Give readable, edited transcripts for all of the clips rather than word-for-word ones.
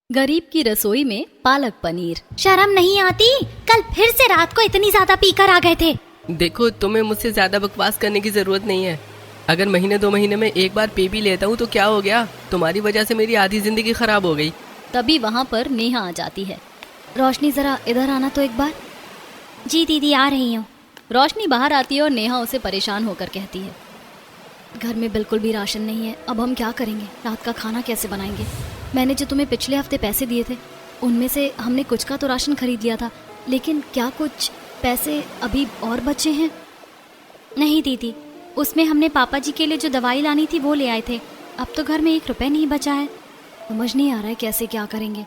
गरीब की रसोई में पालक पनीर। शर्म नहीं आती? कल फिर से रात को इतनी ज्यादा पीकर आ गए थे। देखो, तुम्हें मुझसे ज्यादा बकवास करने की जरूरत नहीं है। अगर महीने 2 महीने में एक बार पी भी लेता हूँ तो क्या हो गया? तुम्हारी वजह से मेरी आधी जिंदगी खराब हो गई। तभी वहाँ पर नेहा आ जाती है। रोशनी जरा इधर आना तो एक बार। जी दीदी आ रही हूँ। रोशनी बाहर आती है और नेहा उसे परेशान होकर कहती है, घर में बिल्कुल भी राशन नहीं है, अब हम क्या करेंगे? रात का खाना कैसे बनाएंगे? मैंने जो तुम्हें पिछले हफ्ते पैसे दिए थे उनमें से हमने कुछ का तो राशन खरीद लिया था, लेकिन क्या कुछ पैसे अभी और बचे हैं? नहीं दीदी, उसमें हमने पापा जी के लिए जो दवाई लानी थी वो ले आए थे। अब तो घर में 1 रुपए नहीं बचा है। समझ नहीं आ रहा है कैसे क्या करेंगे।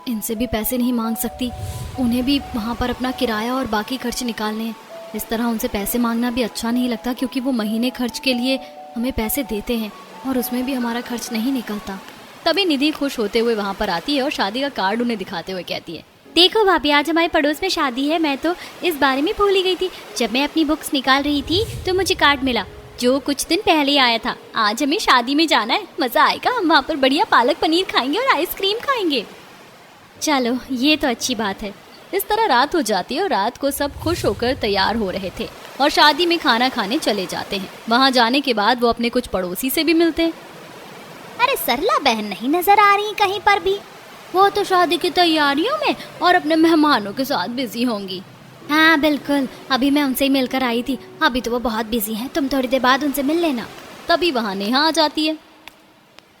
इनसे भी पैसे नहीं मांग सकती, उन्हें भी वहाँ पर अपना किराया और बाकी खर्च निकालने हैं। इस तरह उनसे पैसे मांगना भी अच्छा नहीं लगता, क्योंकि वो महीने खर्च के लिए हमें पैसे देते हैं और उसमें भी हमारा खर्च नहीं निकलता। तभी निधि खुश होते हुए वहाँ पर आती है और शादी का कार्ड उन्हें दिखाते हुए कहती है, देखो भाभी, आज हमारे पड़ोस में शादी है। मैं तो इस बारे में भूल ही गई थी। जब मैं अपनी बुक्स निकाल रही थी तो मुझे कार्ड मिला जो कुछ दिन पहले आया था। आज हमें शादी में जाना है, मजा आएगा। हम वहाँ पर बढ़िया पालक पनीर खाएंगे और आइसक्रीम खाएंगे। चलो ये तो अच्छी बात है। इस तरह रात हो जाती है और रात को सब खुश होकर तैयार हो रहे थे और शादी में खाना खाने चले जाते हैं। वहाँ जाने के बाद वो अपने कुछ पड़ोसी से भी मिलते हैं। अरे सरला बहन नहीं नजर आ रही कहीं पर भी। वो तो शादी की तैयारियों में और अपने मेहमानों के साथ बिजी होंगी। हाँ बिल्कुल, अभी मैं उनसे ही मिलकर आई थी। अभी तो वो बहुत बिजी हैं, तुम थोड़ी देर बाद उनसे मिल लेना। तभी वहाँ नेहा आ जाती है।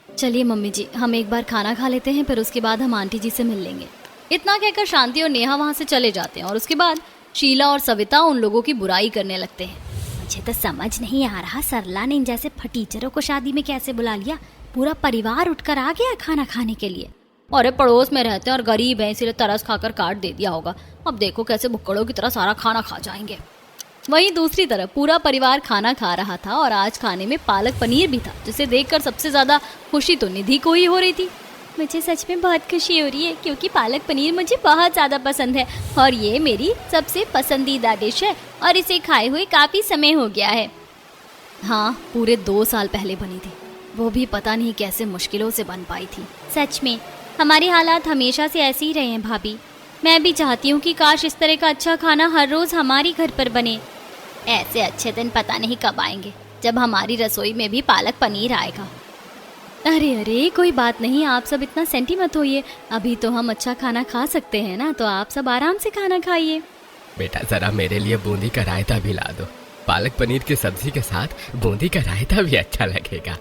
चलिए मम्मी जी, हम एक बार खाना खा लेते हैं, फिर उसके बाद हम आंटी जी से मिल लेंगे। इतना कहकर शांति और नेहा वहाँ से चले जाते हैं और उसके बाद शीला और सविता उन लोगों की बुराई करने लगते हैं। मुझे तो समझ नहीं आ रहा, सरला ने इन जैसे फटीचरों को शादी में कैसे बुला लिया? पूरा परिवार उठकर आ गया खाना खाने के लिए। और पड़ोस में रहते हैं और गरीब हैं, इसलिए तरस खाकर काट दे दिया होगा। अब देखो कैसे भुक्कड़ों की तरह सारा खाना खा जाएंगे। वहीं दूसरी तरफ पूरा परिवार खाना खा रहा था और आज खाने में पालक पनीर भी था, जिसे देखकर सबसे ज्यादा खुशी तो निधि को ही हो रही थी। मुझे सच में बहुत खुशी हो रही है, क्योंकि पालक पनीर मुझे बहुत ज़्यादा पसंद है और ये मेरी सबसे पसंदीदा डिश है और इसे खाए हुए काफ़ी समय हो गया है। हाँ, पूरे 2 साल पहले बनी थी, वो भी पता नहीं कैसे मुश्किलों से बन पाई थी। सच में हमारे हालात हमेशा से ऐसे ही रहे हैं भाभी। मैं भी चाहती हूँ कि काश इस तरह का अच्छा खाना हर रोज़ हमारी घर पर बने। ऐसे अच्छे दिन पता नहीं कब आएंगे जब हमारी रसोई में भी पालक पनीर आएगा। अरे अरे, कोई बात नहीं, आप सब इतना सेंटी मत होइए। अभी तो हम अच्छा खाना खा सकते हैं ना, तो आप सब आराम से खाना खाइए। बेटा, जरा मेरे लिए बूंदी का रायता भी ला दो। पालक पनीर की सब्जी के साथ बूंदी का रायता भी अच्छा लगेगा।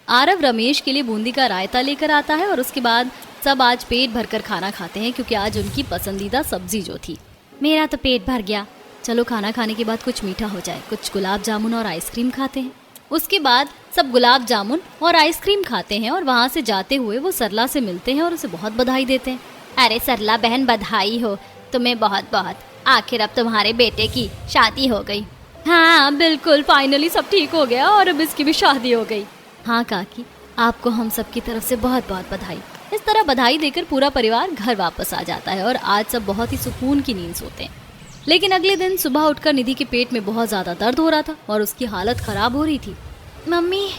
आरव रमेश के लिए बूंदी का रायता लेकर आता है और उसके बाद सब आज पेट भरकर खाना खाते हैं, क्योंकि आज उनकी पसंदीदा सब्जी जो थी। मेरा तो पेट भर गया। चलो खाना खाने के बाद कुछ मीठा हो जाए, कुछ गुलाब जामुन और आइसक्रीम खाते हैं। उसके बाद सब गुलाब जामुन और आइसक्रीम खाते हैं और वहाँ से जाते हुए वो सरला से मिलते हैं और उसे बहुत बधाई देते हैं। अरे सरला बहन, बधाई हो तुम्हें बहुत बहुत। आखिर अब तुम्हारे बेटे की शादी हो गई। हाँ बिल्कुल, फाइनली सब ठीक हो गया और अब इसकी भी शादी हो गई। हाँ काकी, आपको हम सब की तरफ से बहुत बहुत बधाई। इस तरह बधाई देकर पूरा परिवार घर वापस आ जाता है और आज सब बहुत ही सुकून की नींद सोते हैं। लेकिन अगले दिन सुबह उठकर निधि के पेट में बहुत ज़्यादा दर्द हो रहा था और उसकी हालत ख़राब हो रही थी। मम्मी,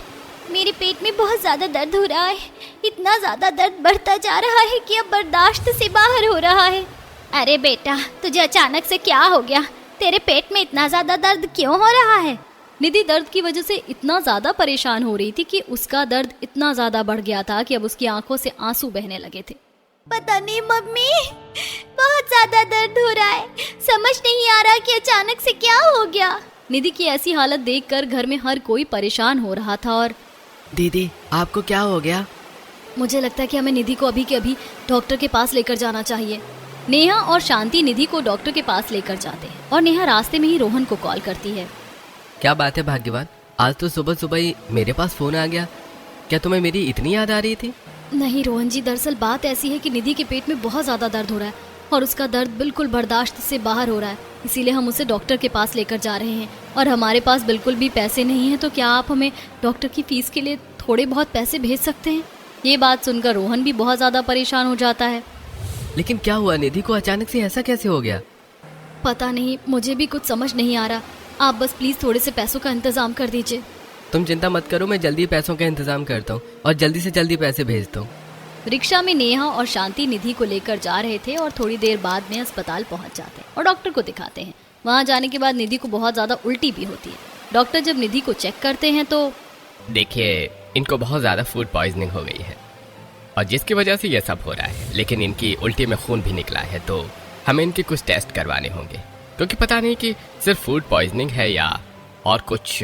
मेरे पेट में बहुत ज़्यादा दर्द हो रहा है। इतना ज़्यादा दर्द बढ़ता जा रहा है कि अब बर्दाश्त से बाहर हो रहा है। अरे बेटा, तुझे अचानक से क्या हो गया? तेरे पेट में इतना ज़्यादा दर्द क्यों हो रहा है? निधि दर्द की वजह से इतना ज़्यादा परेशान हो रही थी कि उसका दर्द इतना ज़्यादा बढ़ गया था कि अब उसकी आंखों से आंसू बहने लगे थे। पता नहीं मम्मी, बहुत ज्यादा दर्द हो रहा है। समझ नहीं आ रहा कि अचानक से क्या हो गया। निधि की ऐसी हालत देखकर घर में हर कोई परेशान हो रहा था। और दीदी, आपको क्या हो गया? मुझे लगता है कि हमें निधि को अभी के अभी डॉक्टर के पास लेकर जाना चाहिए। नेहा और शांति निधि को डॉक्टर के पास लेकर जाते हैं और नेहा रास्ते में ही रोहन को कॉल करती है। क्या बात है भाग्यवान, आज तो सुबह सुबह ही मेरे पास फोन आ गया। क्या तुम्हें मेरी इतनी याद आ रही थी? नहीं रोहन जी, दरअसल बात ऐसी है कि निधि के पेट में बहुत ज़्यादा दर्द हो रहा है और उसका दर्द बिल्कुल बर्दाश्त से बाहर हो रहा है, इसीलिए हम उसे डॉक्टर के पास लेकर जा रहे हैं और हमारे पास बिल्कुल भी पैसे नहीं हैं। तो क्या आप हमें डॉक्टर की फीस के लिए थोड़े बहुत पैसे भेज सकते हैं? ये बात सुनकर रोहन भी बहुत ज़्यादा परेशान हो जाता है। लेकिन क्या हुआ? निधि को अचानक से ऐसा कैसे हो गया? पता नहीं, मुझे भी कुछ समझ नहीं आ रहा। आप बस प्लीज़ थोड़े से पैसों का इंतज़ाम कर दीजिए। तुम चिंता मत करो, मैं जल्दी पैसों का इंतजाम करता हूँ और जल्दी से जल्दी पैसे भेजता हूँ। रिक्शा में नेहा और शांति निधि को लेकर जा रहे थे और थोड़ी देर बाद में अस्पताल पहुंच जाते हैं और डॉक्टर को दिखाते हैं। वहां जाने के बाद निधि को बहुत ज़्यादा उल्टी भी होती है। डॉक्टर जब निधि को चेक करते हैं तो देखिए, इनको बहुत ज़्यादा फूड पॉइजनिंग हो गई है और जिसकी वजह से ये सब हो रहा है। लेकिन इनकी उल्टी में खून भी निकला है, तो हमें इनके कुछ टेस्ट करवाने होंगे, क्योंकि पता नहीं कि सिर्फ फूड पॉइजनिंग है या और कुछ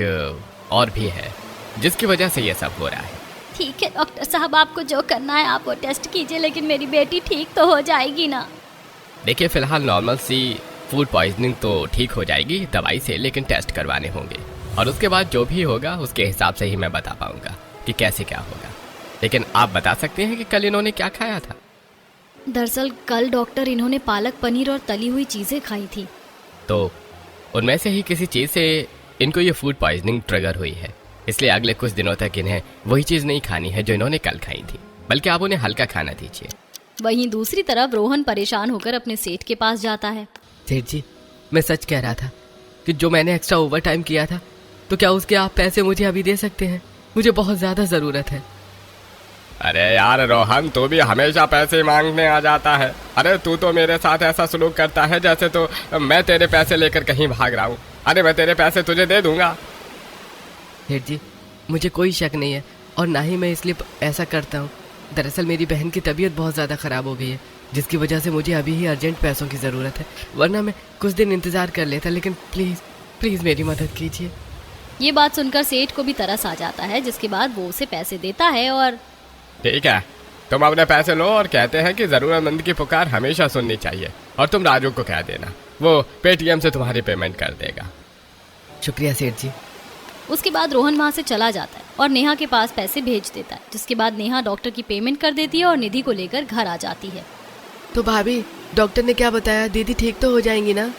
और भी है जिसकी वजह से ये सब हो रहा है। ठीक है डॉक्टर साहब, आपको जो करना है आप वो टेस्ट कीजिए, लेकिन मेरी बेटी ठीक तो हो जाएगी ना? देखिए, फिलहाल नॉर्मल सी फूड पॉइजनिंग तो ठीक हो जाएगी दवाई से, लेकिन टेस्ट करवाने होंगे और उसके बाद जो भी होगा उसके हिसाब से ही मैं बता पाऊंगा कि कैसे क्या होगा। लेकिन आप बता सकते हैं कि कल इन्होंने क्या खाया था? दरअसल कल डॉक्टर इन्होंने पालक पनीर और तली हुई चीज़ें खाई थी। तो उनमें से ही किसी चीज़ से इनको ये फूड पॉइजनिंग ट्रिगर हुई है, इसलिए अगले कुछ दिनों तक इन्हें वही चीज़ नहीं खानी है जो इन्होंने कल खाई थी, बल्कि आप उन्हें हल्का खाना दीजिए। वहीं दूसरी तरफ रोहन परेशान होकर अपने सेठ के पास जाता है। सेठ जी, मैं सच कह रहा था कि जो मैंने एक्स्ट्रा ओवर टाइम किया था, तो क्या उसके आप पैसे मुझे अभी दे सकते हैं? मुझे बहुत ज़्यादा ज़रूरत है। अरे यार रोहन, तू भी हमेशा पैसे मांगने आ जाता है। अरे तू तो मेरे साथ ऐसा सलूक करता है जैसे तो मैं तेरे पैसे लेकर कहीं भाग रहा हूँ। अरे मैं तेरे पैसे तुझे दे दूंगा। सेठ जी, मुझे कोई शक नहीं है और ना ही मैं इसलिए ऐसा करता हूँ। दरअसल मेरी बहन की तबीयत बहुत ज़्यादा ख़राब हो गई है, जिसकी वजह से मुझे अभी ही अर्जेंट पैसों की ज़रूरत है, वरना मैं कुछ दिन इंतज़ार कर लेता। लेकिन प्लीज़ प्लीज़ मेरी मदद कीजिए। ये बात सुनकर सेठ को भी तरस आ जाता है, जिसके बाद वो उसे पैसे देता है और ठीक है, तुम अपने पैसे लो और कहते हैं कि ज़रूरतमंद की पुकार हमेशा सुननी चाहिए, और तुम राजू को कह देना, वो पेटीएम से तुम्हारी पेमेंट कर देगा। शुक्रिया सेठ जी। उसके बाद रोहन वहाँ से चला जाता है और नेहा के पास पैसे भेज देता है, जिसके बाद नेहा डॉक्टर की पेमेंट कर देती है और निधि को लेकर घर आ जाती है। तो भाभी, डॉक्टर ने क्या बताया? दीदी ठीक तो हो जाएंगी ना?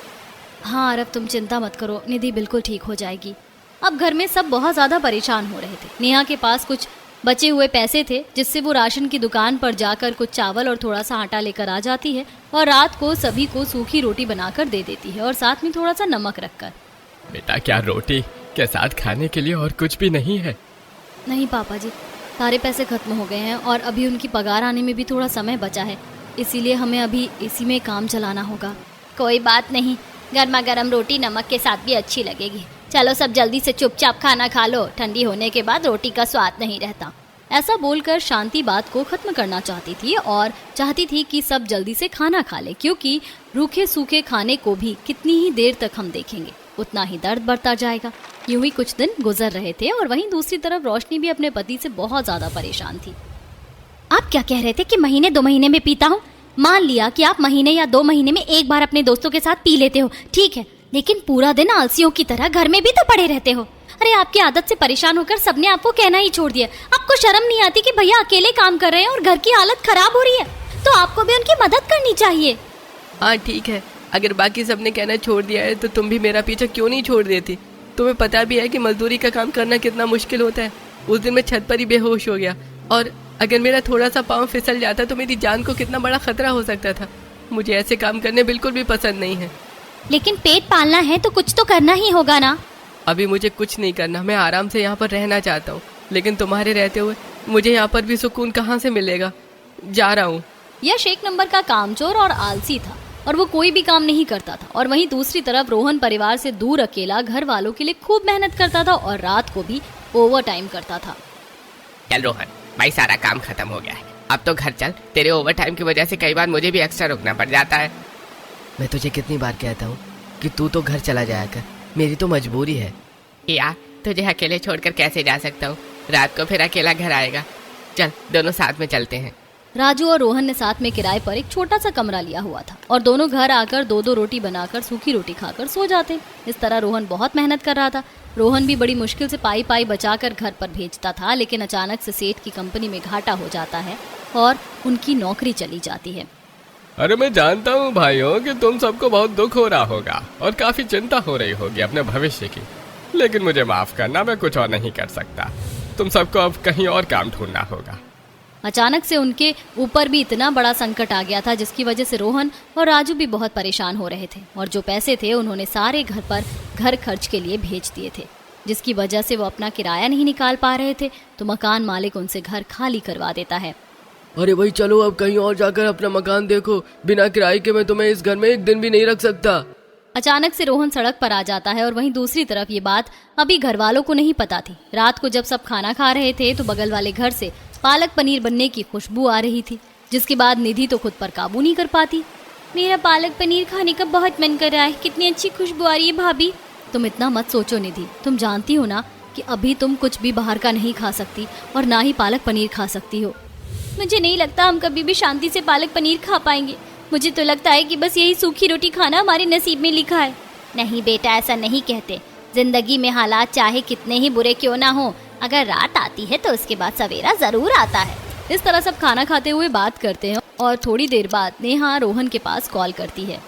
हाँ अरब, तुम चिंता मत करो, निधि बिल्कुल ठीक हो जाएगी। अब घर में सब बहुत ज़्यादा परेशान हो रहे थे। नेहा के पास कुछ बचे हुए पैसे थे, जिससे वो राशन की दुकान पर जाकर कुछ चावल और थोड़ा सा आटा लेकर आ जाती है और रात को सभी को सूखी रोटी बनाकर दे देती है और साथ में थोड़ा सा नमक रखकर। बेटा, क्या रोटी के साथ खाने के लिए और कुछ भी नहीं है? नहीं पापा जी, सारे पैसे खत्म हो गए हैं और अभी उनकी पगार आने में भी थोड़ा समय बचा है, इसीलिए हमें अभी इसी में काम चलाना होगा। कोई बात नहीं, गर्मा गर्म रोटी नमक के साथ भी अच्छी लगेगी। चलो सब जल्दी से चुपचाप खाना खा लो, ठंडी होने के बाद रोटी का स्वाद नहीं रहता। ऐसा बोलकर शांति बात को खत्म करना चाहती थी और चाहती थी कि सब जल्दी से खाना खा ले, क्योंकि रूखे सूखे खाने को भी कितनी ही देर तक हम देखेंगे, उतना ही दर्द बढ़ता जाएगा। यूं ही कुछ दिन गुजर रहे थे और वहीं दूसरी तरफ रोशनी भी अपने पति से बहुत ज्यादा परेशान थी। आप क्या कह रहे थे कि महीने 2 महीने में पीता हूँ? मान लिया कि आप महीने या 2 महीने में एक बार अपने दोस्तों के साथ पी लेते हो, ठीक है, लेकिन पूरा दिन आलसियों की तरह घर में भी तो पड़े रहते हो। अरे आपकी आदत से परेशान होकर सबने आपको कहना ही छोड़ दिया। आपको शर्म नहीं आती कि भैया अकेले काम कर रहे हैं और घर की हालत खराब हो रही है, तो आपको भी उनकी मदद करनी चाहिए। हाँ ठीक है, अगर बाकी सबने कहना छोड़ दिया है तो तुम भी मेरा पीछा क्यों नहीं छोड़ देती? तुम्हें पता भी है कि मजदूरी का काम करना कितना मुश्किल होता है। उस दिन मैं छत पर ही बेहोश हो गया और अगर मेरा थोड़ा सा पाँव फिसल जाता तो मेरी जान को कितना बड़ा खतरा हो सकता था। मुझे ऐसे काम करने बिल्कुल भी पसंद नहीं है। लेकिन पेट पालना है तो कुछ तो करना ही होगा ना। अभी मुझे कुछ नहीं करना, मैं आराम से यहाँ पर रहना चाहता हूँ, लेकिन तुम्हारे रहते हुए मुझे यहाँ पर भी सुकून कहाँ से मिलेगा? जा रहा हूँ। यश एक नंबर का कामचोर और आलसी था और वो कोई भी काम नहीं करता था। और वहीं दूसरी तरफ रोहन परिवार से दूर अकेला घर वालों के लिए खूब मेहनत करता था और रात को भी ओवर टाइम करता था। चल रोहन भाई, सारा काम खत्म हो गया है, अब तो घर चल। तेरे ओवर टाइम की वजह से कई बार मुझे भी एक्स्ट्रा रुकना पड़ जाता है। मैं तुझे कितनी बार कहता हूँ कि तू तो घर चला जाया कर, मेरी तो मजबूरी है। यार तुझे अकेले छोड़कर कैसे जा सकता हूँ? रात को फिर अकेला घर आएगा। चल दोनों साथ में चलते हैं। राजू और रोहन ने साथ में किराए पर एक छोटा सा कमरा लिया हुआ था और दोनों घर आकर 2-2 रोटी बनाकर सूखी रोटी खाकर सो जाते। इस तरह रोहन बहुत मेहनत कर रहा था। रोहन भी बड़ी मुश्किल से पाई पाई बचाकर घर पर भेजता था, लेकिन अचानक से सेठ की कंपनी में घाटा हो जाता है और उनकी नौकरी चली जाती है। अरे मैं जानता हूँ भाइयों कि तुम सबको बहुत दुख हो रहा होगा और काफी चिंता हो रही होगी अपने भविष्य की, लेकिन मुझे माफ करना, मैं कुछ और नहीं कर सकता। तुम सबको अब कहीं और काम ढूंढना होगा। अचानक से उनके ऊपर भी इतना बड़ा संकट आ गया था, जिसकी वजह से रोहन और राजू भी बहुत परेशान हो रहे थे और जो पैसे थे उन्होंने सारे घर पर घर खर्च के लिए भेज दिए थे, जिसकी वजह से वो अपना किराया नहीं निकाल पा रहे थे। तो मकान मालिक उनसे घर खाली करवा देता है। अरे भाई चलो अब कहीं और जाकर अपना मकान देखो, बिना किराए के मैं तुम्हें इस घर में एक दिन भी नहीं रख सकता। अचानक से रोहन सड़क पर आ जाता है और वहीं दूसरी तरफ ये बात अभी घर वालों को नहीं पता थी। रात को जब सब खाना खा रहे थे तो बगल वाले घर से पालक पनीर बनने की खुशबू आ रही थी, जिसके बाद निधि तो खुद पर काबू नहीं कर पाती। मेरा पालक पनीर खाने का बहुत मन कर रहा है, कितनी अच्छी खुशबू आ रही है भाभी। तुम इतना मत सोचो निधि, तुम जानती हो ना कि अभी तुम कुछ भी बाहर का नहीं खा सकती और ना ही पालक पनीर खा सकती हो। मुझे नहीं लगता हम कभी भी शांति से पालक पनीर खा पाएंगे। मुझे तो लगता है कि बस यही सूखी रोटी खाना हमारे नसीब में लिखा है। नहीं बेटा, ऐसा नहीं कहते। जिंदगी में हालात चाहे कितने ही बुरे क्यों ना हो, अगर रात आती है तो उसके बाद सवेरा जरूर आता है। इस तरह सब खाना खाते हुए बात करते हैं और थोड़ी देर बाद नेहा रोहन के पास कॉल करती है।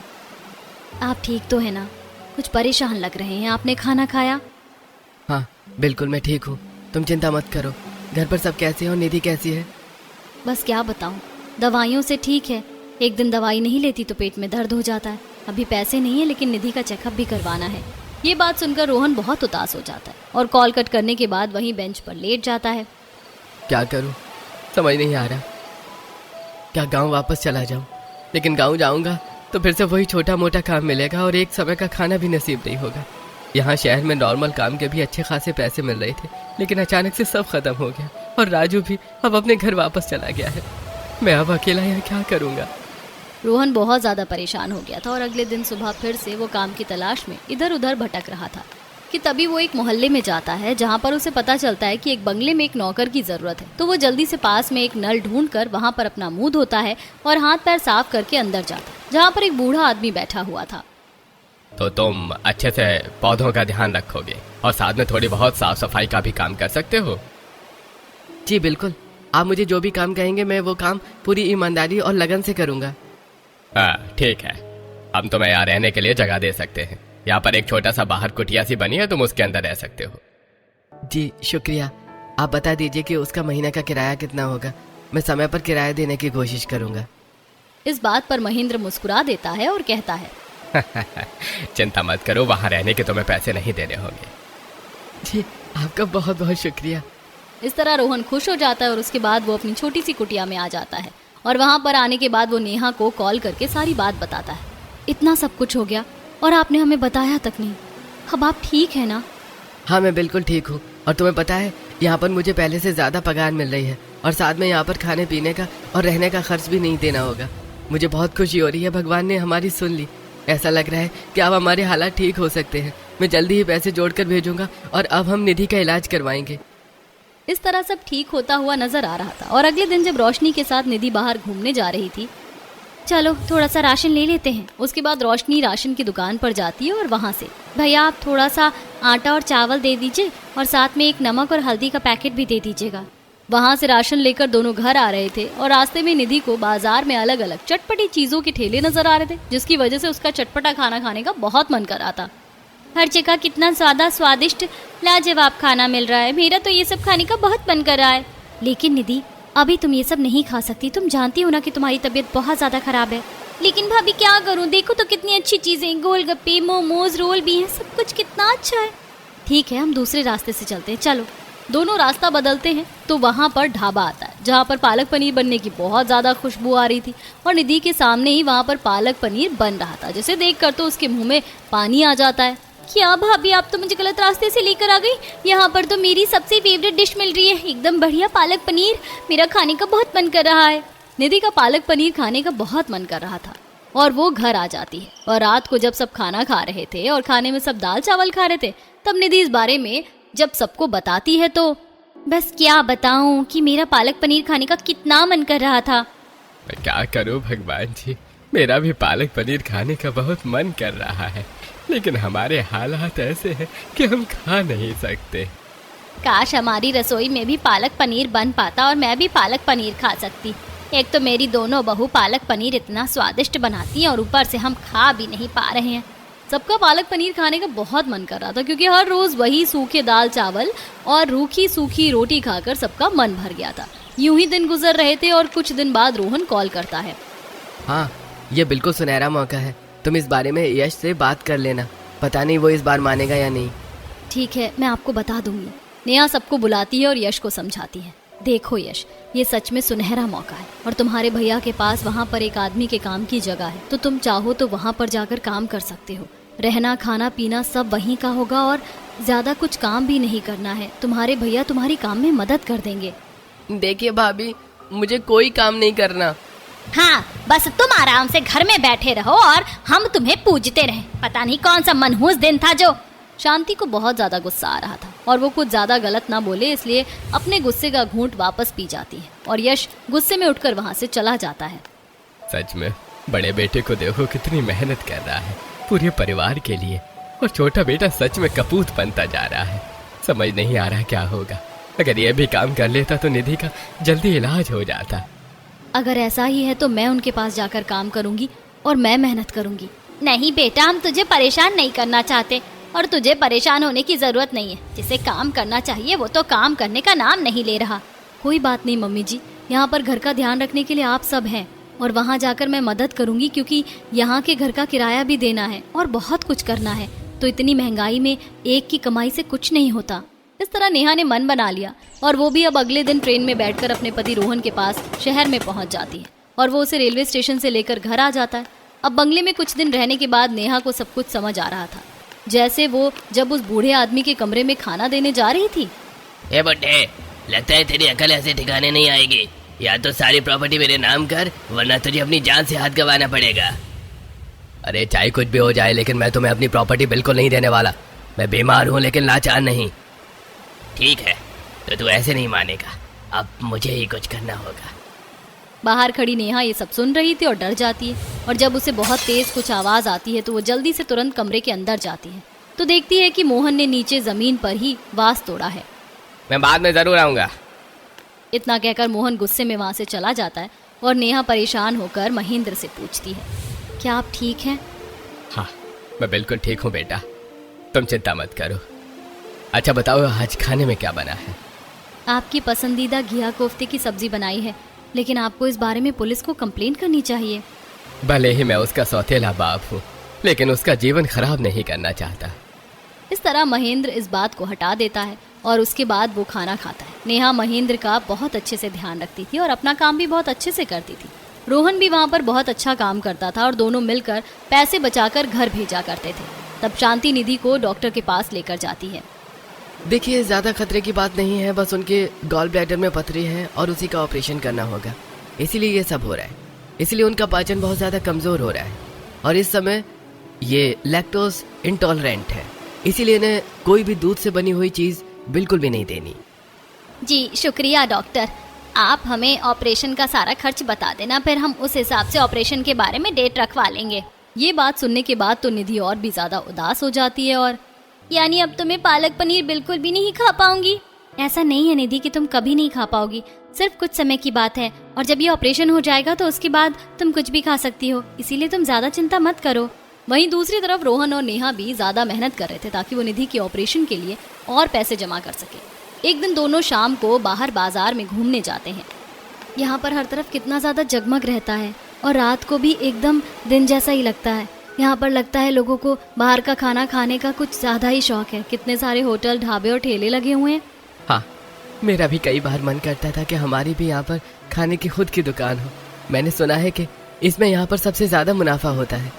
आप ठीक तो है ना? कुछ परेशान लग रहे हैं, आपने खाना खाया? हाँ बिल्कुल मैं ठीक हूँ, तुम चिंता मत करो। घर पर सब कैसे हैं और निधि कैसी है? बस क्या बताऊं, दवाइयों से ठीक है। एक दिन दवाई नहीं लेती तो पेट में दर्द हो जाता है। अभी पैसे नहीं है लेकिन निधि का चेकअप भी करवाना है। ये बात सुनकर रोहन बहुत उदास हो जाता है और कॉल कट करने के बाद वहीं बेंच पर लेट जाता है। क्या करूँ समझ नहीं आ रहा। क्या गांव वापस चला जाऊं? लेकिन गांव जाऊंगा तो फिर से वही छोटा मोटा काम मिलेगा और एक समय का खाना भी नसीब नहीं होगा। यहाँ शहर में नॉर्मल काम के भी अच्छे खासे पैसे मिल रहे थे, लेकिन अचानक से सब खत्म हो गया और राजू भी अब अपने घर वापस चला गया है। मैं अब अकेला यहाँ क्या करूँगा? रोहन बहुत ज्यादा परेशान हो गया था और अगले दिन सुबह फिर से वो काम की तलाश में इधर उधर भटक रहा था कि तभी वो एक मोहल्ले में जाता है जहाँ पर उसे पता चलता है कि एक बंगले में एक नौकर की जरूरत है। तो वो जल्दी से पास में एक नल ढूंढकर वहाँ पर अपना मुंह धोता है और हाथ पैर साफ करके अंदर जाता है, जहाँ पर एक बूढ़ा आदमी बैठा हुआ था। तो तुम अच्छे से पौधों का ध्यान रखोगे और साथ में थोड़ी बहुत साफ सफाई का भी काम कर सकते हो? जी बिल्कुल, आप मुझे जो भी काम कहेंगे मैं वो काम पूरी ईमानदारी और लगन से करूँगा। हाँ ठीक है, हम तुम्हें यहाँ रहने के लिए जगह दे सकते हैं। यहाँ पर एक छोटा सा बाहर कुटिया सी बनी है, तुम उसके अंदर रह सकते हो। जी शुक्रिया। आप बता दीजिए कि उसका महीना का किराया कितना होगा, मैं समय पर किराया देने की कोशिश करूँगा। इस बात पर महेंद्र मुस्कुरा देता है और कहता है, चिंता मत करो, वहाँ रहने के तुम्हें पैसे नहीं देने होंगे। जी आपका बहुत बहुत शुक्रिया। इस तरह रोहन खुश हो जाता है और उसके बाद वो अपनी छोटी सी कुटिया में आ जाता है और वहाँ पर आने के बाद वो नेहा को कॉल करके सारी बात बताता है। इतना सब कुछ हो गया और आपने हमें बताया तक नहीं। अब आप ठीक है ना? हाँ मैं बिल्कुल ठीक हूँ, और तुम्हें पता है यहाँ पर मुझे पहले से ज़्यादा पगार मिल रही है और साथ में यहाँ पर खाने पीने का और रहने का खर्च भी नहीं देना होगा। मुझे बहुत खुशी हो रही है, भगवान ने हमारी सुन ली। ऐसा लग रहा है कि अब हमारे हालात ठीक हो सकते हैं। मैं जल्दी ही पैसे जोड़कर भेजूंगा और अब हम निधि का इलाज करवाएंगे। इस तरह सब ठीक होता हुआ नजर आ रहा था और अगले दिन जब रोशनी के साथ निधि बाहर घूमने जा रही थी, चलो थोड़ा सा राशन ले लेते हैं। उसके बाद रोशनी राशन की दुकान पर जाती है और वहाँ से, भैया आप थोड़ा सा आटा और चावल दे दीजिए और साथ में एक नमक और हल्दी का पैकेट भी दे दीजिएगा। वहाँ से राशन लेकर दोनों घर आ रहे थे और रास्ते में निधि को बाजार में अलग अलग चटपटी चीजों के ठेले नजर आ रहे थे, जिसकी वजह से उसका चटपटा खाना खाने का बहुत मन कर रहा था। हर जगह कितना ज्यादा स्वादिष्ट लाजवाब खाना मिल रहा है, मेरा तो ये सब खाने का बहुत मन कर रहा है। लेकिन निधि अभी तुम ये सब नहीं खा सकती, तुम जानती हो ना कि तुम्हारी तबीयत बहुत ज्यादा खराब है। लेकिन भाभी क्या करूं, देखो तो कितनी अच्छी चीजें, गोलगप्पे, मोमोज, रोल भी हैं, सब कुछ कितना अच्छा है। ठीक है हम दूसरे रास्ते से चलते हैं, चलो। दोनों रास्ता बदलते हैं तो वहाँ पर ढाबा आता है जहाँ पर पालक पनीर बनने की बहुत ज्यादा खुशबू आ रही थी और निधि के सामने ही वहाँ पर पालक पनीर बन रहा था, जिसे देखकर तो उसके मुंह में पानी आ जाता है। क्या भाभी आप तो मुझे गलत रास्ते से लेकर आ गई। यहाँ पर तो मेरी सबसे फेवरेट डिश मिल रही है, एकदम बढ़िया पालक पनीर। मेरा खाने का बहुत मन कर रहा है। निधि का पालक पनीर खाने का बहुत मन कर रहा था और वो घर आ जाती है और रात को जब सब खाना खा रहे थे और खाने में सब दाल चावल खा रहे थे, तब निधि इस बारे में जब सबको बताती है तो बस क्या बताऊं कि मेरा पालक पनीर खाने का कितना मन कर रहा था। मैं क्या करूं भगवान जी, मेरा भी पालक पनीर खाने का बहुत मन कर रहा है, लेकिन हमारे हालात ऐसे हैं कि हम खा नहीं सकते। काश हमारी रसोई में भी पालक पनीर बन पाता और मैं भी पालक पनीर खा सकती। एक तो मेरी दोनों बहू पालक पनीर इतना स्वादिष्ट बनाती हैं और ऊपर से हम खा भी नहीं पा रहे हैं। सबका पालक पनीर खाने का बहुत मन कर रहा था क्योंकि हर रोज वही सूखे दाल चावल और रूखी सूखी रोटी खाकर सबका मन भर गया था। यूं ही दिन गुजर रहे थे और कुछ दिन बाद रोहन कॉल करता है। हाँ ये बिल्कुल सुनहरा मौका है, तुम इस बारे में यश से बात कर लेना, पता नहीं वो इस बार मानेगा या नहीं। ठीक है मैं आपको बता दूंगी। नेहा सबको बुलाती है और यश को समझाती है। देखो यश, ये सच में सुनहरा मौका है और तुम्हारे भैया के पास वहाँ पर एक आदमी के काम की जगह है, तो तुम चाहो तो वहाँ पर जाकर काम कर सकते हो। रहना खाना पीना सब वहीं का होगा और ज्यादा कुछ काम भी नहीं करना है। तुम्हारे भैया तुम्हारी काम में मदद कर देंगे। देखिए भाभी, मुझे कोई काम नहीं करना। हाँ, बस तुम आराम से घर में बैठे रहो और हम तुम्हें पूजते रहे। पता नहीं कौन सा मनहूस दिन था जो। शांति को बहुत ज्यादा गुस्सा आ रहा था और वो कुछ ज्यादा गलत ना बोले, इसलिए अपने गुस्से का घूंट वापस पी जाती है और यश गुस्से में उठकर वहाँ से चला जाता है। सच में बड़े बेटे को देखो कितनी मेहनत कर रहा है पूरे परिवार के लिए, और छोटा बेटा सच में कपूत बनता जा रहा है। समझ नहीं आ रहा क्या होगा। अगर ये भी काम कर लेता तो निधि का जल्दी इलाज हो जाता। अगर ऐसा ही है तो मैं उनके पास जाकर काम करूंगी और मैं मेहनत करूंगी। नहीं बेटा, हम तुझे परेशान नहीं करना चाहते और तुझे परेशान होने की जरूरत नहीं है। जिसे काम करना चाहिए वो तो काम करने का नाम नहीं ले रहा। कोई बात नहीं मम्मी जी, यहाँ पर घर का ध्यान रखने के लिए आप सब हैं और वहाँ जाकर मैं मदद करूंगी, क्योंकि यहाँ के घर का किराया भी देना है और बहुत कुछ करना है। तो इतनी महंगाई में एक की कमाई से कुछ नहीं होता। इस तरह नेहा ने मन बना लिया और वो भी अब अगले दिन ट्रेन में बैठकर अपने पति रोहन के पास शहर में पहुंच जाती है और वो उसे रेलवे स्टेशन से लेकर घर आ जाता है। अब बंगले में कुछ दिन रहने के बाद नेहा को सब कुछ समझ आ रहा था। जैसे वो जब उस बूढ़े आदमी के कमरे में खाना देने जा रही थी। ए बुड्ढे, लगता है तेरी अकल ऐसे ठिकाने नहीं आएगी। या तो सारी प्रॉपर्टी मेरे नाम कर, वरना तुझे अपनी जान से हाथ गंवाना पड़ेगा। अरे चाहे कुछ भी हो जाए, लेकिन मैं तुम्हें अपनी प्रॉपर्टी बिल्कुल नहीं देने वाला। मैं बीमार हूँ लेकिन लाचार नहीं। ठीक है, तो तू ऐसे नहीं मानेगा। अब मुझे ही कुछ करना होगा। बाहर खड़ी नेहा ये सब सुन रही थी और डर जाती है, और जब उसे बहुत तेज कुछ आवाज आती है तो वो जल्दी से तुरंत कमरे के अंदर जाती है तो देखती है कि मोहन ने नीचे जमीन पर ही वास तोड़ा है। मैं बाद में जरूर आऊंगा। इतना कहकर मोहन गुस्से में वहां से चला जाता है और नेहा परेशान होकर महेंद्र से पूछती है, क्या आप ठीक हैं? हाँ, मैं बिल्कुल ठीक हूँ बेटा, तुम चिंता मत करो। अच्छा बताओ, आज खाने में क्या बना है? आपकी पसंदीदा घिया कोफ्ते की सब्जी बनाई है, लेकिन आपको इस बारे में पुलिस को कंप्लेंट करनी चाहिए। भले ही मैं उसका सौतेला बाप हूँ, लेकिन उसका जीवन खराब नहीं करना चाहता। इस तरह महेंद्र इस बात को हटा देता है और उसके बाद वो खाना खाता है। नेहा महेंद्र का बहुत अच्छे से ध्यान रखती थी और अपना काम भी बहुत अच्छे से करती थी। रोहन भी वहाँ पर बहुत अच्छा काम करता था और दोनों मिलकर पैसे बचाकर घर भेजा करते थे। तब शांति निधि को डॉक्टर के पास लेकर जाती है। देखिए, ज़्यादा खतरे की बात नहीं है, बस उनके गॉल ब्लैडर में पथरी है और उसी का ऑपरेशन करना होगा, इसीलिए ये सब हो रहा है। इसलिए उनका पाचन बहुत ज़्यादा कमज़ोर हो रहा है और इस समय ये लैक्टोज इंटॉलरेंट है, इसीलिए इन्हें कोई भी दूध से बनी हुई चीज़ बिल्कुल भी नहीं देनी। जी शुक्रिया डॉक्टर, आप हमें ऑपरेशन का सारा खर्च बता देना, फिर हम उस हिसाब से ऑपरेशन के बारे में डेट रखवा लेंगे। ये बात सुनने के बाद तो निधि और भी ज़्यादा उदास हो जाती है और यानी अब तुम्हें पालक पनीर बिल्कुल भी नहीं खा पाऊंगी? ऐसा नहीं है निधि कि तुम कभी नहीं खा पाओगी, सिर्फ कुछ समय की बात है और जब ये ऑपरेशन हो जाएगा तो उसके बाद तुम कुछ भी खा सकती हो, इसीलिए तुम ज्यादा चिंता मत करो। वहीं दूसरी तरफ रोहन और नेहा भी ज्यादा मेहनत कर रहे थे ताकि वो निधि के ऑपरेशन के लिए और पैसे जमा कर सके। एक दिन दोनों शाम को बाहर बाजार में घूमने जाते हैं। यहाँ पर हर तरफ कितना ज्यादा जगमग रहता है और रात को भी एकदम दिन जैसा ही लगता है। यहाँ पर लगता है लोगों को बाहर का खाना खाने का कुछ ज्यादा ही शौक है। कितने सारे होटल ढाबे और ठेले लगे हुए हैं। हाँ, मेरा भी कई बार मन करता था कि हमारी भी यहाँ पर खाने की खुद की दुकान हो। मैंने सुना है कि इसमें यहाँ पर सबसे ज़्यादा मुनाफा होता है।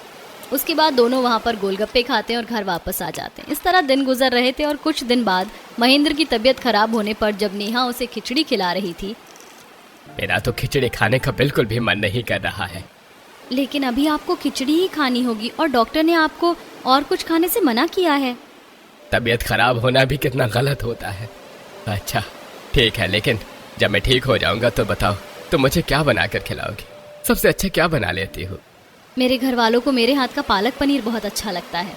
उसके बाद दोनों वहाँ पर गोलगप्पे खाते हैं और घर वापस आ जाते हैं। इस तरह दिन गुजर रहे थे और कुछ दिन बाद महेंद्र की तबीयत खराब होने पर जब नेहा उसे खिचड़ी खिला रही थी। मेरा तो खिचड़ी खाने का बिल्कुल भी मन नहीं कर रहा है। लेकिन अभी आपको खिचड़ी ही खानी होगी और डॉक्टर ने आपको और कुछ खाने से मना किया है। तबीयत खराब होना भी कितना गलत होता है। अच्छा ठीक है, लेकिन जब मैं ठीक हो जाऊंगा तो बताओ, तो मुझे क्या बनाकर खिलाओगी? सबसे अच्छा क्या बना लेती हो? मेरे घर वालों को मेरे हाथ का पालक पनीर बहुत अच्छा लगता है।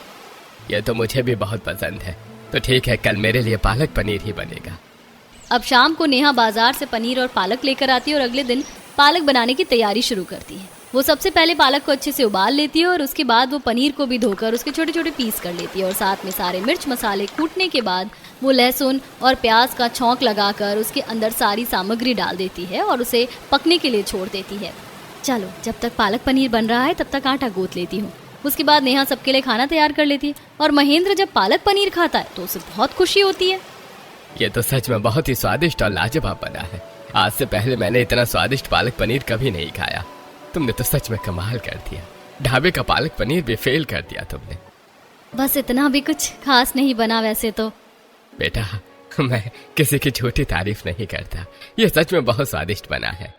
यह तो मुझे भी बहुत पसंद है। तो ठीक है, कल मेरे लिए पालक पनीर ही बनेगा। अब शाम को नेहा बाजार से पनीर और पालक लेकर आती है और अगले दिन पालक बनाने की तैयारी शुरू करती है। वो सबसे पहले पालक को अच्छे से उबाल लेती है और उसके बाद वो पनीर को भी धोकर उसके छोटे छोटे पीस कर लेती है और साथ में सारे मिर्च मसाले कूटने के बाद वो लहसुन और प्याज का छौंक लगाकर उसके अंदर सारी सामग्री डाल देती है और उसे पकने के लिए छोड़ देती है। चलो, जब तक पालक पनीर बन रहा है तब तक आटा गूंथ लेती हूँ। उसके बाद नेहा सबके लिए खाना तैयार कर लेती है और महेंद्र जब पालक पनीर खाता है तो उसे बहुत खुशी होती है। ये तो सच में बहुत ही स्वादिष्ट और लाजवाब बना है। आज से पहले मैंने इतना स्वादिष्ट पालक पनीर कभी नहीं खाया। तुमने तो सच में कमाल कर दिया। ढाबे का पालक पनीर भी फेल कर दिया तुमने। बस इतना भी कुछ खास नहीं बना वैसे तो। बेटा, मैं किसी की झूठी तारीफ नहीं करता, ये सच में बहुत स्वादिष्ट बना है।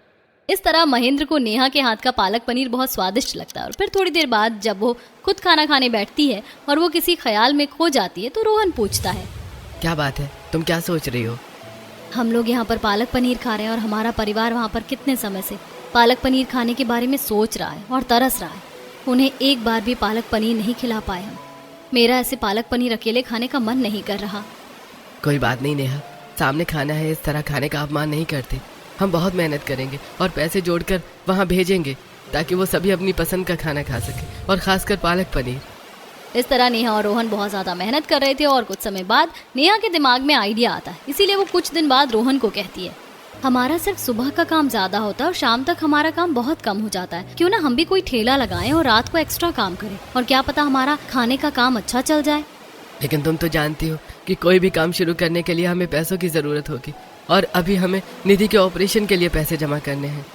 इस तरह महेंद्र को नेहा के हाथ का पालक पनीर बहुत स्वादिष्ट लगता है। और फिर थोड़ी देर बाद जब वो खुद खाना खाने बैठती है और वो किसी ख्याल में खो जाती है तो रोहन पूछता है, क्या बात है, तुम क्या सोच रही हो? हम लोग यहाँ पर पालक पनीर खा रहे हैं और हमारा परिवार वहाँ पर कितने समय से पालक पनीर खाने के बारे में सोच रहा है और तरस रहा है। उन्हें एक बार भी पालक पनीर नहीं खिला पाए हम। मेरा ऐसे पालक पनीर अकेले खाने का मन नहीं कर रहा। कोई बात नहीं नेहा, सामने खाना है, इस तरह खाने का अपमान नहीं करते। हम बहुत मेहनत करेंगे और पैसे जोड़कर वहाँ भेजेंगे ताकि वो सभी अपनी पसंद का खाना खा सके, और खासकर पालक पनीर। इस तरह नेहा और रोहन बहुत ज़्यादा मेहनत कर रहे थे और कुछ समय बाद नेहा के दिमाग में आइडिया आता है। इसीलिए वो कुछ दिन बाद रोहन को कहती है, हमारा सिर्फ सुबह का काम ज़्यादा होता है और शाम तक हमारा काम बहुत कम हो जाता है। क्यों ना हम भी कोई ठेला लगाएं और रात को एक्स्ट्रा काम करें, और क्या पता हमारा खाने का काम अच्छा चल जाए। लेकिन तुम तो जानती हो कि कोई भी काम शुरू करने के लिए हमें पैसों की ज़रूरत होगी, और अभी हमें निधि के ऑपरेशन के लिए पैसे जमा करने हैं।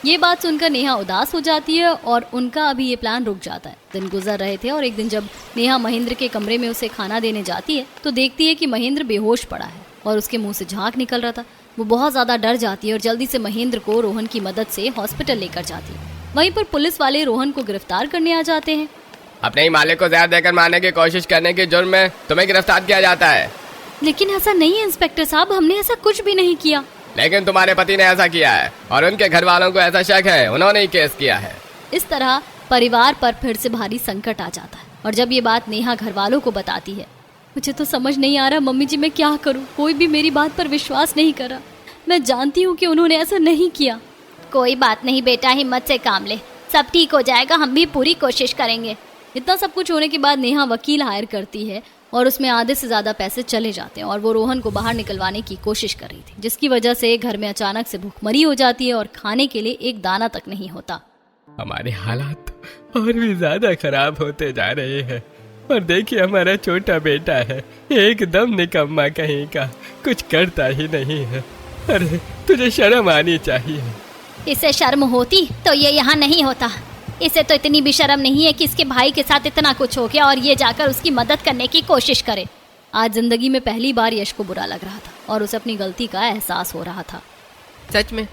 ये बात सुनकर नेहा उदास हो जाती है और उनका अभी ये प्लान रुक जाता है। दिन गुजर रहे थे और एक दिन जब नेहा महेंद्र के कमरे में उसे खाना देने जाती है तो देखती है कि महेंद्र बेहोश पड़ा है और उसके मुंह से झाग निकल रहा था। वो बहुत ज़्यादा डर जाती है और जल्दी से महेंद्र को रोहन की मदद से हॉस्पिटल लेकर जाती है। वहीं पर पुलिस वाले रोहन को गिरफ्तार करने आ जाते हैं। अपने ही मालिक को जहर देकर मारने की कोशिश करने के जुर्म में तुम्हें गिरफ्तार किया जाता है। लेकिन ऐसा नहीं है इंस्पेक्टर साहब, हमने ऐसा कुछ भी नहीं किया। लेकिन तुम्हारे पति ने ऐसा किया है और उनके घर वालों को ऐसा शक है, उन्होंने ही केस किया है। इस तरह परिवार पर फिर से भारी संकट आ जाता है। और जब ये बात नेहा घर वालों को बताती है, मुझे तो समझ नहीं आ रहा मम्मी जी मैं क्या करूं, कोई भी मेरी बात पर विश्वास नहीं कर रहा। मैं जानती हूँ कि उन्होंने ऐसा नहीं किया। कोई बात नहीं बेटा, हिम्मत से काम ले, सब ठीक हो जाएगा, हम भी पूरी कोशिश करेंगे। इतना सब कुछ होने के बाद नेहा वकील हायर करती है और उसमें आधे से ज़्यादा पैसे चले जाते हैं और वो रोहन को बाहर निकलवाने की कोशिश कर रही थी, जिसकी वजह से घर में अचानक से भूखमरी हो जाती है और खाने के लिए एक दाना तक नहीं होता। हमारे हालात और भी ज्यादा खराब होते जा रहे हैं। और देखिए हमारा छोटा बेटा है, एकदम निकम्मा कहीं का, कुछ करता ही नहीं है। अरे तुझे शर्म आनी चाहिए। इसे शर्म होती तो ये यहाँ नहीं होता। इसे तो इतनी भी शर्म नहीं है कि इसके भाई के साथ इतना कुछ हो गया और ये जाकर उसकी मदद करने की कोशिश करे। आज जिंदगी में पहली बार यश को बुरा लग रहा था और उसे अपनी गलती का एहसास हो रहा था। सच में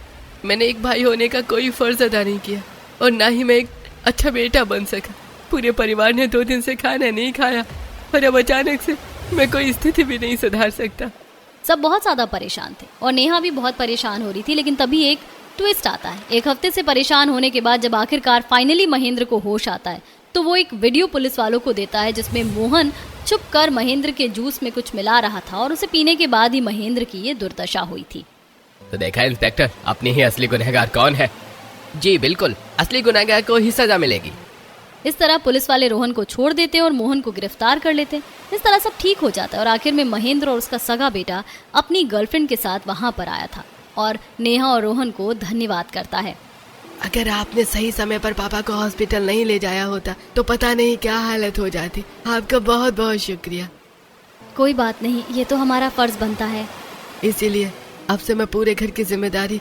मैंने एक भाई होने का कोई फर्ज अदा नहीं किया और ना ही मैं एक अच्छा बेटा बन सका। पूरे परिवार ने 2 दिन से खाना नहीं खाया और अब अचानक से मैं कोई स्थिति भी नहीं सुधार सकता। सब बहुत ज़्यादा परेशान थे और नेहा भी बहुत परेशान हो रही थी। लेकिन तभी एक ट्विस्ट आता है। एक हफ्ते से परेशान होने के बाद जब आखिरकार फाइनली महेंद्र को होश आता है तो वो एक वीडियो पुलिस वालों को देता है जिसमें मोहन छुप कर महेंद्र के जूस में कुछ मिला रहा था और उसे पीने के बाद ही महेंद्र की ये दुर्दशा हुई थी। तो देखा इंस्पेक्टर, अपनी ही असली गुनहगार कौन है। जी बिल्कुल, असली गुनहगार को ही सजा मिलेगी। इस तरह पुलिस वाले रोहन को छोड़ देते हैं और मोहन को गिरफ्तार कर लेते हैं। इस तरह सब ठीक हो जाता है और आखिर में महेंद्र और उसका सगा बेटा अपनी गर्लफ्रेंड के साथ वहां पर आया था और नेहा और रोहन को धन्यवाद करता है। अगर आपने सही समय पर पापा को हॉस्पिटल नहीं ले जाया होता तो पता नहीं क्या हालत हो जाती। आपका बहुत बहुत शुक्रिया। कोई बात नहीं, ये तो हमारा फर्ज बनता है। इसीलिए अब से मैं पूरे घर की जिम्मेदारी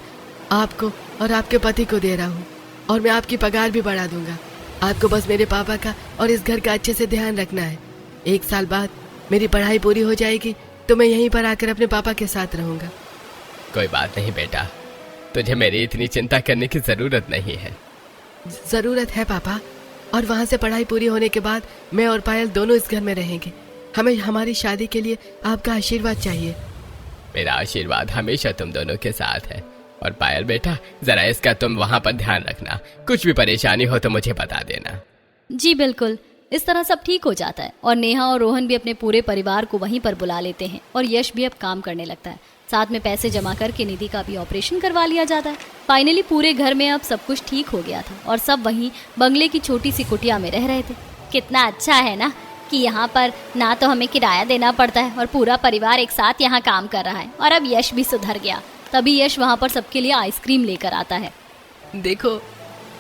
आपको और आपके पति को दे रहा हूँ और मैं आपकी पगार भी बढ़ा दूंगा। आपको बस मेरे पापा का और इस घर का अच्छे से ध्यान रखना है। 1 साल बाद मेरी पढ़ाई पूरी हो जाएगी तो मैं यहीं पर आकर अपने पापा के साथ रहूंगा। कोई बात नहीं बेटा, तुझे मेरी इतनी चिंता करने की जरूरत नहीं है। जरूरत है पापा, और वहाँ से पढ़ाई पूरी होने के बाद मैं और पायल दोनों इस घर में रहेंगे। हमें हमारी शादी के लिए आपका आशीर्वाद चाहिए। मेरा आशीर्वाद हमेशा तुम दोनों के साथ है। और पायल बेटा, जरा इसका तुम वहाँ पर ध्यान रखना, कुछ भी परेशानी हो तो मुझे बता देना। जी बिल्कुल। इस तरह सब ठीक हो जाता है और नेहा और रोहन भी अपने पूरे परिवार को वहीं पर बुला लेते हैं और यश भी अब काम करने लगता है। साथ में पैसे जमा करके निधि का भी ऑपरेशन करवा लिया जाता है। फाइनली पूरे घर में अब सब कुछ ठीक हो गया था और सब वहीं बंगले की छोटी सी कुटिया में रह रहे थे। कितना अच्छा है ना कि यहाँ पर ना तो हमें किराया देना पड़ता है और पूरा परिवार एक साथ यहाँ काम कर रहा है। और अब यश भी सुधर गया। तभी यश वहाँ पर सबके लिए आइसक्रीम लेकर आता है। देखो,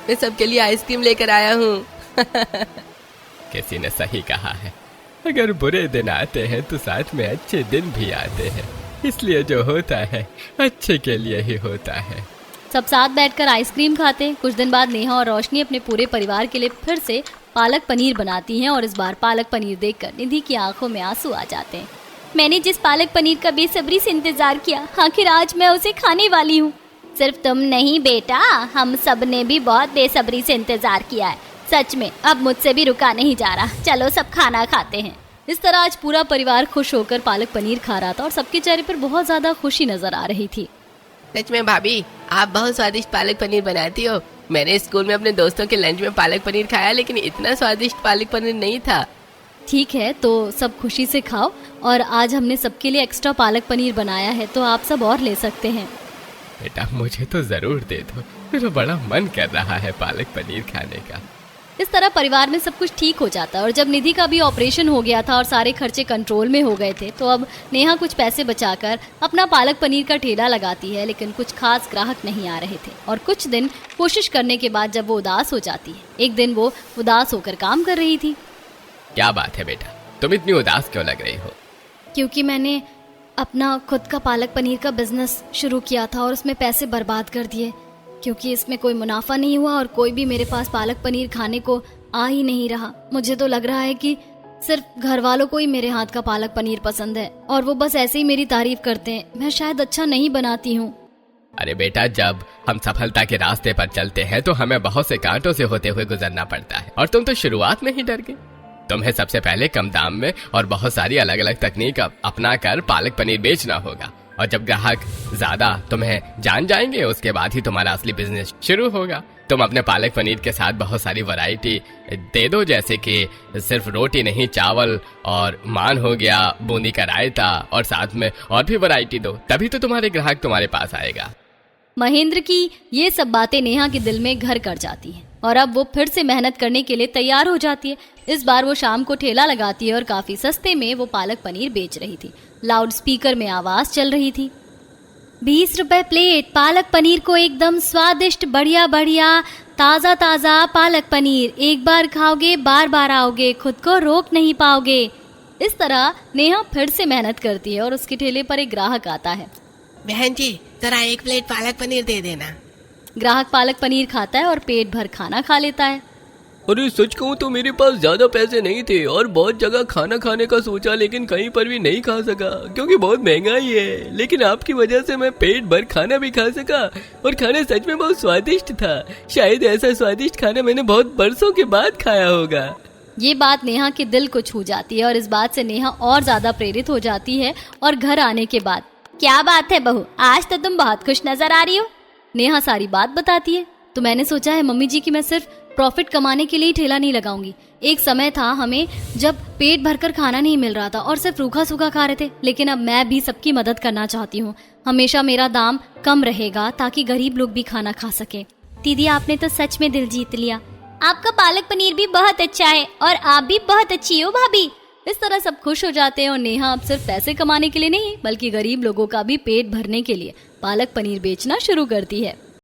मैं सबके लिए आइसक्रीम लेकर आया हूँ। किसी ने सही कहा है, अगर बुरे दिन आते हैं तो साथ में अच्छे दिन भी आते हैं। इसलिए जो होता है अच्छे के लिए ही होता है। सब साथ बैठकर आइसक्रीम खाते हैं। कुछ दिन बाद नेहा और रोशनी अपने पूरे परिवार के लिए फिर से पालक पनीर बनाती हैं और इस बार पालक पनीर देखकर निधि की आंखों में आंसू आ जाते हैं। मैंने जिस पालक पनीर का बेसब्री से इंतजार किया, आखिर आज मैं उसे खाने वाली हूँ। सिर्फ तुम नहीं बेटा, हम सब ने भी बहुत बेसब्री से इंतजार किया है। सच में अब मुझसे भी रुका नहीं जा रहा। चलो सब खाना खाते हैं। इस तरह आज पूरा परिवार खुश होकर पालक पनीर खा रहा था और सबके चेहरे पर बहुत ज्यादा खुशी नजर आ रही थी। सच में भाभी, आप बहुत स्वादिष्ट पालक पनीर बनाती हो। मैंने स्कूल में अपने दोस्तों के लंच में पालक पनीर खाया, लेकिन इतना स्वादिष्ट पालक पनीर नहीं था। ठीक है, तो सब खुशी से खाओ। और आज हमने सबके लिए एक्स्ट्रा पालक पनीर बनाया है, तो आप सब और ले सकते हैं। बेटा मुझे तो जरूर दे दो, मेरा बड़ा मन कर रहा है पालक पनीर खाने का। इस तरह परिवार में सब कुछ ठीक हो जाता है और जब निधि का भी ऑपरेशन हो गया था और सारे खर्चे कंट्रोल में हो गए थे, तो अब नेहा कुछ पैसे बचाकर अपना पालक पनीर का ठेला लगाती है। लेकिन कुछ खास ग्राहक नहीं आ रहे थे और कुछ दिन कोशिश करने के बाद जब वो उदास हो जाती है। एक दिन वो उदास होकर काम कर रही थी। क्या बात है बेटा, तुम इतनी उदास क्यों लग रही हो? क्योंकि मैंने अपना खुद का पालक पनीर का बिजनेस शुरू किया था और उसमें पैसे बर्बाद कर दिए, क्योंकि इसमें कोई मुनाफा नहीं हुआ और कोई भी मेरे पास पालक पनीर खाने को आ ही नहीं रहा। मुझे तो लग रहा है कि सिर्फ घर वालों को ही मेरे हाथ का पालक पनीर पसंद है और वो बस ऐसे ही मेरी तारीफ करते हैं। मैं शायद अच्छा नहीं बनाती हूँ। अरे बेटा, जब हम सफलता के रास्ते पर चलते हैं तो हमें बहुत से कांटों से होते हुए गुजरना पड़ता है और तुम तो शुरुआत में ही डर गई। तुम्हें सबसे पहले कम दाम में और बहुत सारी अलग अलग तकनीक अपना कर पालक पनीर बेचना होगा और जब ग्राहक ज्यादा तुम्हें जान जाएंगे उसके बाद ही तुम्हारा असली बिजनेस शुरू होगा। तुम अपने पालक पनीर के साथ बहुत सारी वैरायटी दे दो, जैसे कि सिर्फ रोटी नहीं, चावल और मान हो गया, बूंदी का रायता और साथ में और भी वैरायटी दो, तभी तो तुम्हारे ग्राहक तुम्हारे पास आएगा। महेंद्र की ये सब बातें नेहा के दिल में घर कर जाती हैं और अब वो फिर से मेहनत करने के लिए तैयार हो जाती है। इस बार वो शाम को ठेला लगाती है और काफी सस्ते में वो पालक पनीर बेच रही थी। लाउड स्पीकर में आवाज चल रही थी, 20 रुपए प्लेट पालक पनीर को एकदम स्वादिष्ट, बढ़िया बढ़िया, ताजा ताजा पालक पनीर। एक बार खाओगे बार बार आओगे, खुद को रोक नहीं पाओगे। इस तरह नेहा फिर से मेहनत करती है और उसके ठेले पर एक ग्राहक आता है। बहन जी, जरा 1 प्लेट पालक पनीर दे देना। ग्राहक पालक पनीर खाता है और पेट भर खाना खा लेता है। अरे सच कहूँ तो मेरे पास ज्यादा पैसे नहीं थे और बहुत जगह खाना खाने का सोचा, लेकिन कहीं पर भी नहीं खा सका क्योंकि बहुत महंगाई है। लेकिन आपकी वजह से मैं पेट भर खाना भी खा सका और खाना सच में बहुत स्वादिष्ट था। शायद ऐसा स्वादिष्ट खाना मैंने बहुत बरसों के बाद खाया होगा। ये बात नेहा के दिल को छू जाती है और इस बात से नेहा और ज्यादा प्रेरित हो जाती है। और घर आने के बाद, क्या बात है बहू, आज तो तुम बहुत खुश नजर आ रही हो। नेहा सारी बात बताती है। तो मैंने सोचा है मम्मी जी कि मैं सिर्फ प्रॉफिट कमाने के लिए ही ठेला नहीं लगाऊंगी। एक समय था हमें जब पेट भरकर खाना नहीं मिल रहा था और सिर्फ रूखा सूखा खा रहे थे, लेकिन अब मैं भी सबकी मदद करना चाहती हूँ। हमेशा मेरा दाम कम रहेगा ताकि गरीब लोग भी खाना खा सके। दीदी, आपने तो सच में दिल जीत लिया। आपका पालक पनीर भी बहुत अच्छा है और आप भी बहुत अच्छी हो भाभी। इस तरह सब खुश हो जाते हैं और नेहा अब सिर्फ पैसे कमाने के लिए नहीं बल्कि गरीब लोगों का भी पेट भरने के लिए पालक पनीर बेचना शुरू करती है।